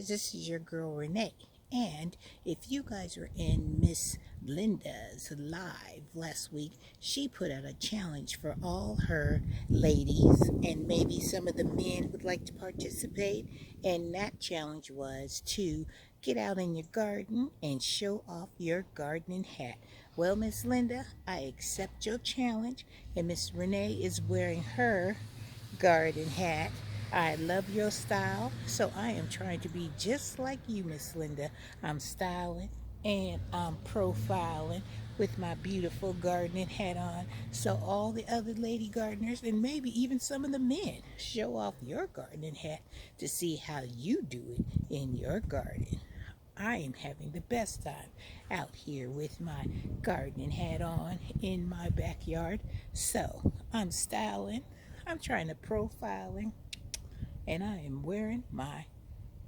guys, this is your girl Renee. And if you guys were in Miss Linda's live last week, she put out a challenge for all her ladies, and maybe some of the men would like to participate. And that challenge was to get out in your garden and show off your gardening hat. Well, Miss Linda, I accept your challenge, and Miss Renee is wearing her garden hat. I love your style, so I am trying to be just like you, Miss Linda. I'm styling and I'm profiling with my beautiful gardening hat on, so all the other lady gardeners and maybe even some of the men show off your gardening hat to see how you do it in your garden. I am having the best time out here with my gardening hat on in my backyard. So I'm styling, I'm trying to profiling, and I am wearing my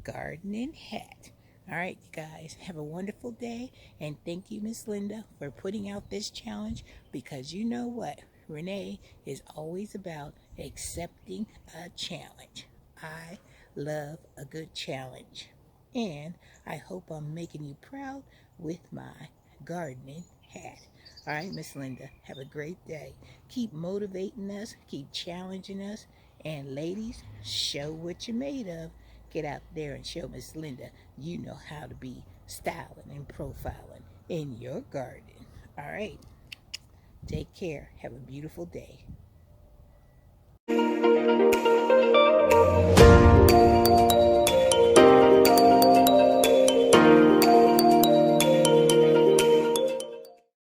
gardening hat. All right, you guys, have a wonderful day, and thank you, Miss Linda, for putting out this challenge, because you know what? Renee is always about accepting a challenge. I love a good challenge, and I hope I'm making you proud with my gardening hat. All right, Miss Linda, have a great day. Keep motivating us, keep challenging us, and ladies, show what you're made of. Get out there and show Miss Linda you know how to be styling and profiling in your garden. All right, take care. Have a beautiful day.